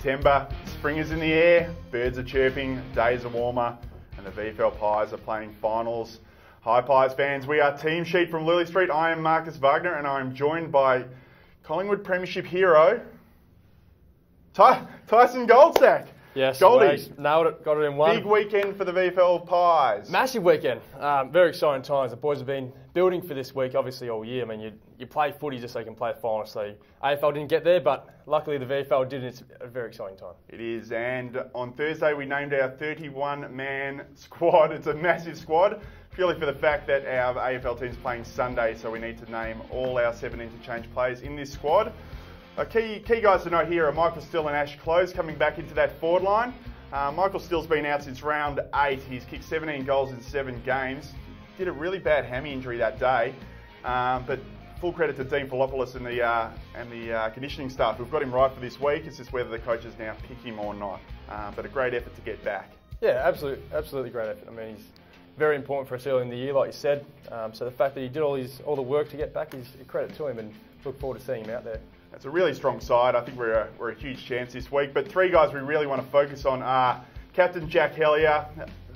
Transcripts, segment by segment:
September. Spring is in the air, birds are chirping, days are warmer, and the VFL Pies are playing finals. Hi Pies fans, we are Team Sheet from Lilly Street. I am Marcus Wagner and I am joined by Collingwood Premiership hero, Tyson Goldstack. Yes, Goldie. Nailed it, got it in one. Big weekend for the VFL Pies. Massive weekend. Very exciting times. The boys have been building for this week, obviously, all year. I mean, you play footy just so you can play finals. So AFL didn't get there, but luckily the VFL did, and it's a very exciting time. It is, and on Thursday we named our 31-man squad. It's a massive squad, purely for the fact that our AFL team's playing Sunday, so we need to name all our 7 interchange players in this squad. Key guys to note here are Michael Still and Ash Close coming back into that forward line. Michael Still's been out since round 8. He's kicked 17 goals in 7 games. Did a really bad hammy injury that day, but full credit to Dean Filopoulos and the conditioning staff. We've got him right for this week. It's just whether the coaches now pick him or not. But a great effort to get back. Yeah, absolutely great effort. I mean, he's very important for us early in the year, like you said. So the fact that he did all the work to get back is a credit to him, and look forward to seeing him out there. It's a really strong side. I think we're a huge chance this week. But 3 guys we really want to focus on are Captain Jack Hellier,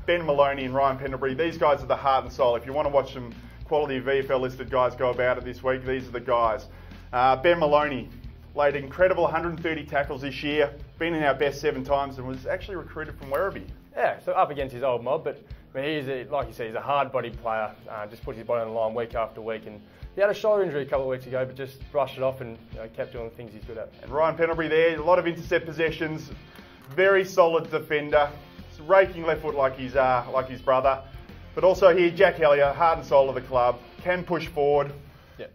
Ben Maloney and Ryan Pendlebury. These guys are the heart and soul. If you want to watch some quality VFL listed guys go about it this week, these are the guys. Ben Maloney laid an incredible 130 tackles this year, been in our best 7 times and was actually recruited from Werribee. Yeah, so up against his old mob, but I mean, like you said, he's a hard-bodied player, just puts his body on the line week after week. And he had a shoulder injury a couple of weeks ago, but just brushed it off and kept doing the things he's good at. And Ryan Pendlebury there, a lot of intercept possessions, very solid defender, raking left foot like his brother. But also here, Jack Hellier, heart and soul of the club, can push forward,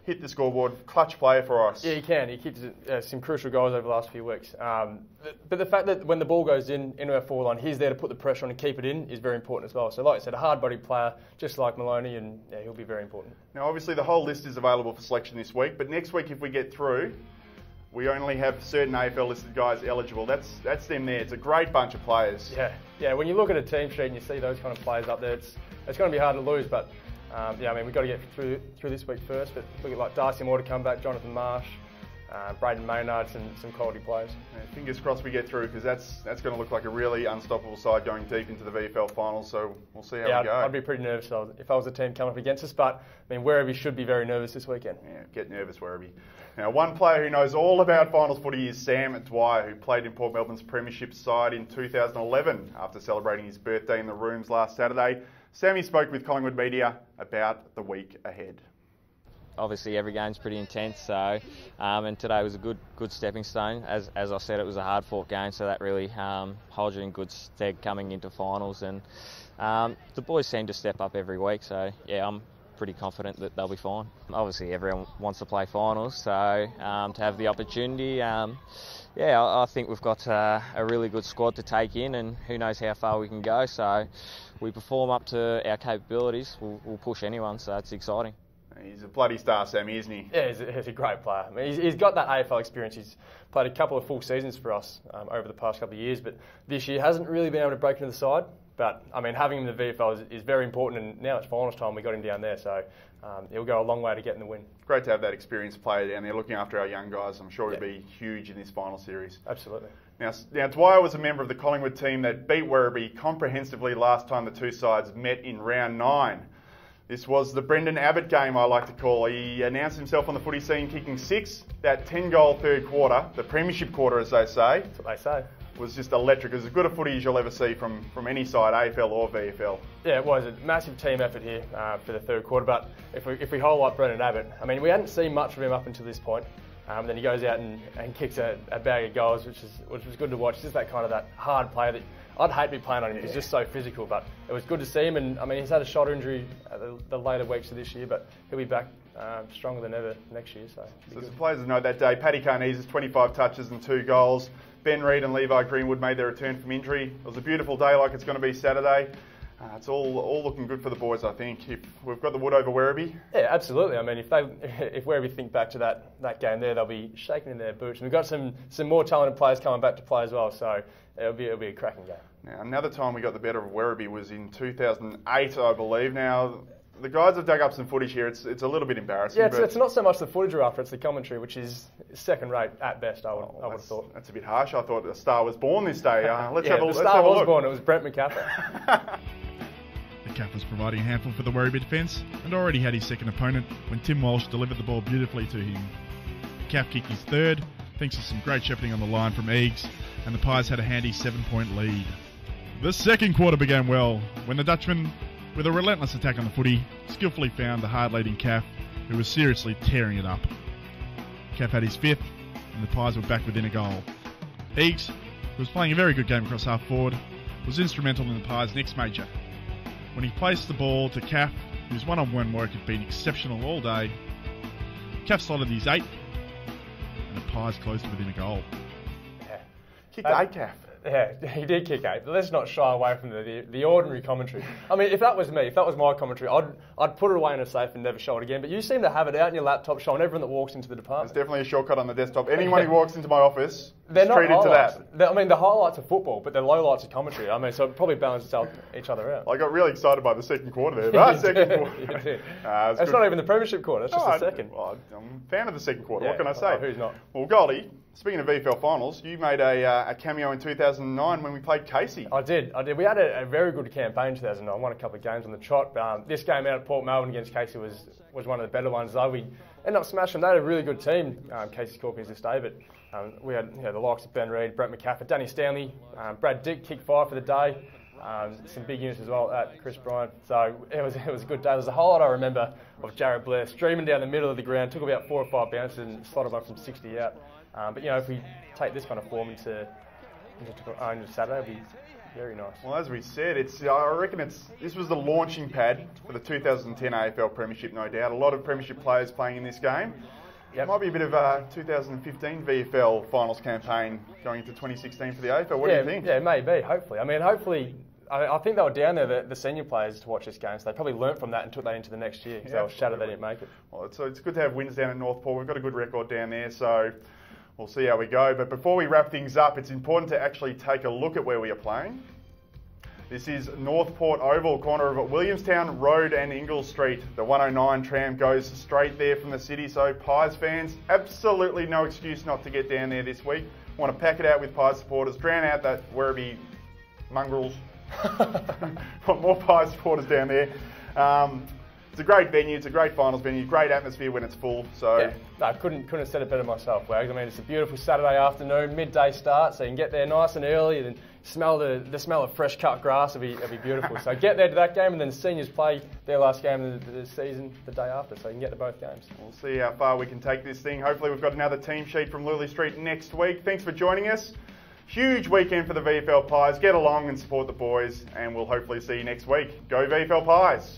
hit the scoreboard, clutch player for us. Yeah, he can. He keeps some crucial goals over the last few weeks. But the fact that when the ball goes into our forward line, he's there to put the pressure on and keep it in is very important as well. So like I said, a hard-bodied player, just like Maloney, and he'll be very important. Now obviously the whole list is available for selection this week, but next week if we get through, we only have certain AFL listed guys eligible. That's them there. It's a great bunch of players. Yeah. When you look at a team sheet and you see those kind of players up there, it's going to be hard to lose, but I mean, we've got to get through this week first, but look at like Darcy Moore to come back, Jonathan Marsh, Braden Maynard, some quality players. Yeah, fingers crossed we get through, because that's going to look like a really unstoppable side going deep into the VFL finals, so we'll see how we go. I'd be pretty nervous if I was the team coming up against us, but I mean, Werribee should be very nervous this weekend. Yeah, get nervous, Werribee. Now, one player who knows all about finals footy is Sam Dwyer, who played in Port Melbourne's premiership side in 2011 after celebrating his birthday in the Rooms last Saturday. Sammy spoke with Collingwood media about the week ahead. Obviously every game's pretty intense, so and today was a good stepping stone. As I said, it was a hard fought game, so that really holds you in good stead coming into finals. And the boys seem to step up every week, so yeah, I'm pretty confident that they'll be fine. Obviously everyone wants to play finals, so to have the opportunity, I think we've got a really good squad to take in, and who knows how far we can go. So we perform up to our capabilities, we'll push anyone, so it's exciting. He's a bloody star, Sammy, isn't he? Yeah, he's a great player. I mean, he's got that AFL experience. He's played a couple of full seasons for us over the past couple of years, but this year hasn't really been able to break into the side. But, I mean, having him in the VFL is very important, and now it's finals time, we got him down there, so he'll go a long way to getting the win. Great to have that experienced player down there looking after our young guys. I'm sure he'll be huge in this final series. Absolutely. Now, Dwyer was a member of the Collingwood team that beat Werribee comprehensively last time the two sides met in round 9. This was the Brendan Abbott game, I like to call. He announced himself on the footy scene kicking 6. That 10-goal third quarter, the premiership quarter as they say. That's what they say. Was just electric. It was as good a footy as you'll ever see from any side, AFL or VFL. Yeah, it was a massive team effort here for the third quarter. But if we highlight Brendan Abbott, I mean, we hadn't seen much of him up until this point. Then he goes out and kicks a bag of goals, which was good to watch. Just that kind of that hard player that I'd hate to be playing on him. He's just so physical, but it was good to see him. And I mean, he's had a shoulder injury the later weeks of this year, but he'll be back stronger than ever next year. So some players to note that day: Paddy Carneses, 25 touches and 2 goals. Ben Reid and Levi Greenwood made their return from injury. It was a beautiful day, like it's going to be Saturday. It's all looking good for the boys, I think. If we've got the wood over Werribee. Yeah, absolutely. I mean, if Werribee think back to that game there, they'll be shaking in their boots. And we've got some more talented players coming back to play as well, so it'll be a cracking game. Now, another time we got the better of Werribee was in 2008, I believe. Now, the guys have dug up some footage here. It's a little bit embarrassing. Yeah, it's not so much the footage we're after, it's the commentary, which is second rate at best, I would have thought. That's a bit harsh. I thought a star was born this day. Let's yeah, have a the look. star was born. It was Brent McCaffrey. The Caff was providing a handful for the Werribee defence and already had his second opponent when Tim Walsh delivered the ball beautifully to him. The Caff kicked his third, thanks to some great shepherding on the line from Eags, and the Pies had a handy 7-point lead. The second quarter began well when the Dutchman, with a relentless attack on the footy, skillfully found the hard-leading Caff, who was seriously tearing it up. Caff had his fifth, and the Pies were back within a goal. Eags, who was playing a very good game across half forward, was instrumental in the Pies' next major. When he placed the ball to Caff, whose one-on-one work had been exceptional all day, Caff slotted his 8th, and the Pies closed within a goal. Yeah. Kicked 8, Caff. Yeah, he did kick 8, but let's not shy away from the ordinary commentary. I mean, if that was me, if that was my commentary, I'd put it away in a safe and never show it again. But you seem to have it out in your laptop, showing everyone that walks into the department. It's definitely a shortcut on the desktop. Anyone who walks into my office They're is not treated to highlights. that. I mean, the highlights are football, but the lowlights are commentary. I mean, so it probably balances each other out. I got really excited by the second quarter there. Second quarter. You did. It's not even the premiership quarter, it's just the second. Well, I'm a fan of the second quarter. Yeah, what can I say? who's not? Well, Goldie, speaking of VFL finals, you made a cameo in 2009 when we played Casey. I did. We had a very good campaign in 2009. Won a couple of games on the trot. This game out at Port Melbourne against Casey was one of the better ones, though. We ended up smashing them. They had a really good team, Casey Scorpions this day, but we had the likes of Ben Reid, Brent McCaffrey, Danny Stanley, Brad Dick kicked 5 for the day. Some big units as well at Chris Bryant. So it was a good day. There's a whole lot I remember of Jared Blair streaming down the middle of the ground. Took about 4 or 5 bounces and slotted one from 60 out. But if we take this kind of form into Saturday, it'll be very nice. Well, as we said, I reckon this was the launching pad for the 2010 AFL Premiership, no doubt. A lot of Premiership players playing in this game. Yep. It might be a bit of a 2015 VFL finals campaign going into 2016 for the AFL. What do you think? Yeah, maybe. Hopefully. I mean, I think they were down there, the senior players, to watch this game, so they probably learnt from that and took that into the next year. So they were shattered they didn't make it. Well, it's good to have wins down at Northport. We've got a good record down there, so we'll see how we go. But before we wrap things up, it's important to actually take a look at where we are playing. This is Northport Oval, corner of Williamstown Road and Ingalls Street. The 109 tram goes straight there from the city, so Pies fans, absolutely no excuse not to get down there this week. Want to pack it out with Pies supporters, drown out that Werribee mongrels. Want more Pies supporters down there. It's a great venue, it's a great finals venue, great atmosphere when it's full. So yeah, no, couldn't have said it better myself, Wags. I mean, it's a beautiful Saturday afternoon, midday start, so you can get there nice and early and smell the smell of fresh cut grass. It'll be beautiful. So get there to that game, and then seniors play their last game of the season the day after, so you can get to both games. We'll see how far we can take this thing. Hopefully we've got another team sheet from Lully Street next week. Thanks for joining us. Huge weekend for the VFL Pies. Get along and support the boys, and we'll hopefully see you next week. Go VFL Pies!